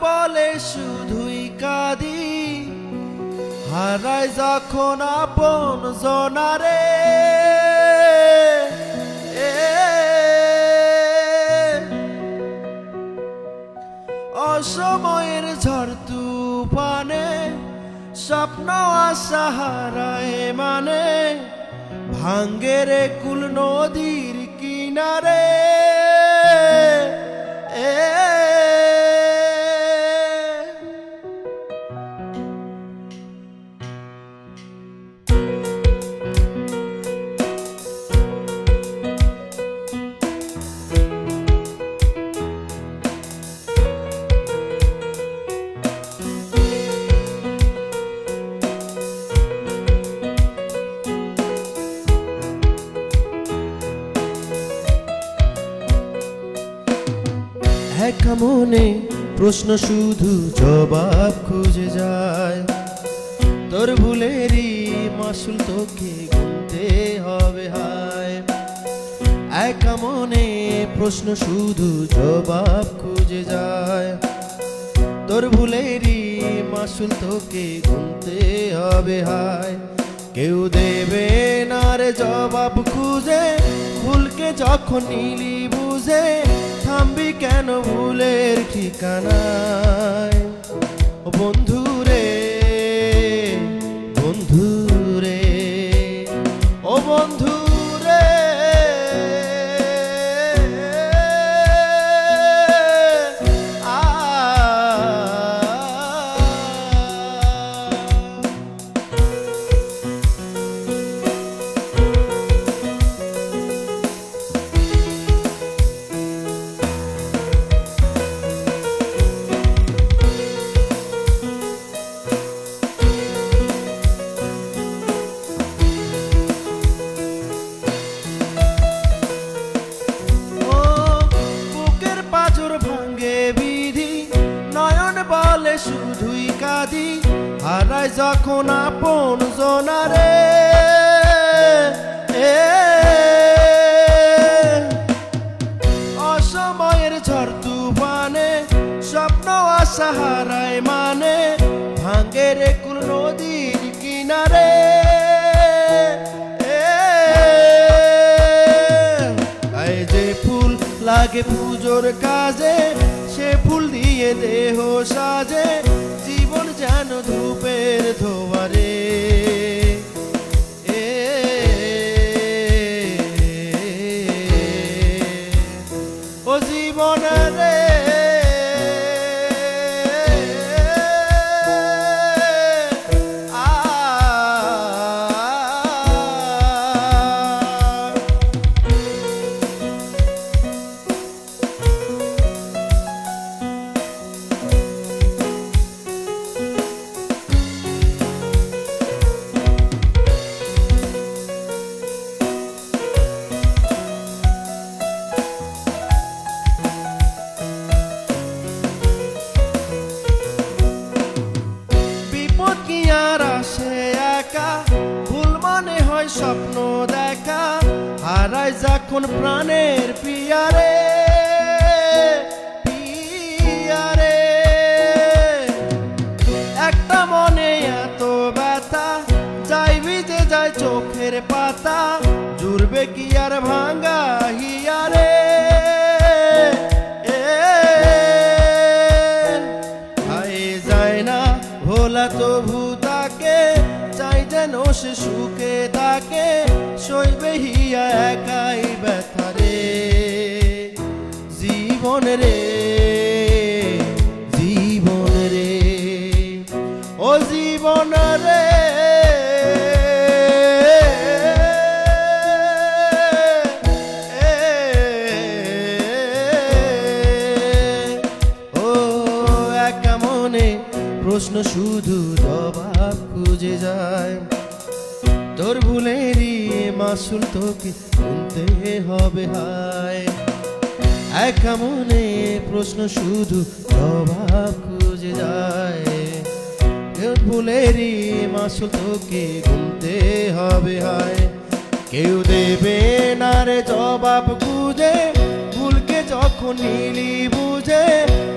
বলে শুধুই কাঁদি, হারায় যখন আপন জনারে। অসময়ের ঝড় তুফানে স্বপ্ন আশা হারায় মানে, ভাঙ্গে রে কুল নদীর কিনারে। একা মনে প্রশ্ন শুধু জবাব খুঁজে যায়, তোর ভুলেরই মাসুল তোকে গুনতে হবে হায়। একা মনে প্রশ্ন শুধু জবাব খুঁজে যায়, তোর ভুলেরই মাসুল তোকে গুনতে হবে হায়। কেউ দেবে না রে জবাব খুঁজে, ভুলকে যখন নিলি বুঝে, থামবি কেন ভুলের ঠিকানায়। ও বন্ধু রে, বন্ধু রে, ও বন্ধু রে, শুধুই কাঁদি, হারায় যখন আপন জনারে। অসময়ের ঝড় তুফানে স্বপ্ন আশা হারায় মানে, ভাঙ্গে রে কুল নদীর কিনারে। এই যে ফুল লাগে পুজোর কাজে, সে ফুল দিয়ে দেহ সাজে, জীবন যেন ধূপের ধোয়ারে। ও জীবন রে, ভুল মনে হয় স্বপ্ন দেখা, হারায় যখন প্রাণের পিয়ারে। পিয়ারে একটা মনে এত ব্যথা, যাই ভিজে যায় চোখের পাতা, জুড়বে কি আর ভাঙ্গা হিয়ারে। যায় না ভোলা তবু তাকে, চাই যেন সে সুখে তাকে, সইবে হিয়া একাই ব্যথা রে। জীবন রে, জীবন রে, ও জীবন রে, ও একা মনে প্রশ্ন শুধু জবাব খুঁজে যায়, তোর ভুলেরই মাসুল তোকে গুনতে হবে হায়। একা মনে প্রশ্ন শুধু জবাব খুঁজে যায়, তোর ভুলেরই মাসুল তোকে গুনতে হবে হায়। কেউ দেবে না রে জবাব খুঁজে, ভুলকে যখন যখন নিলি বুঝে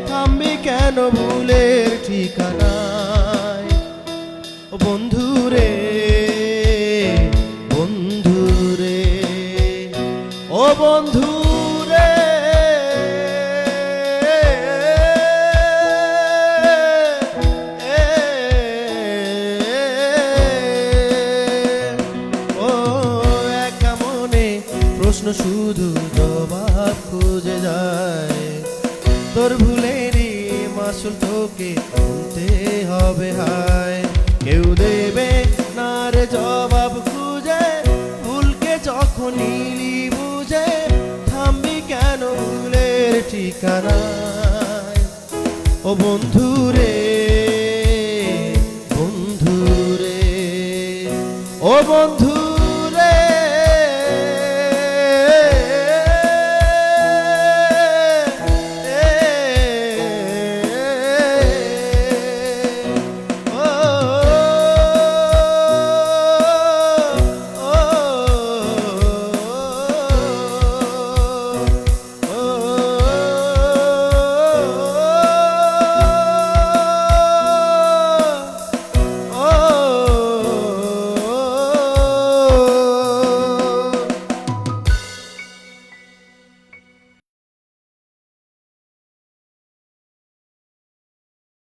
থামবি কেন ভুলের ঠিকানায় ও বন্ধুরে বন্ধুরে ও বন্ধুরে ও একা মনে প্রশ্ন শুধু জবাব খুঁজে যায় তোর ভুলেরই মাসুল তোকে শুনতে হবে হায় কেউ দেবে না রে জবাব খুঁজে ভুলকে যখন নিলি বুঝে থামবি কেন ভুলের ঠিকানায় ও বন্ধুরে বন্ধুরে ও বন্ধু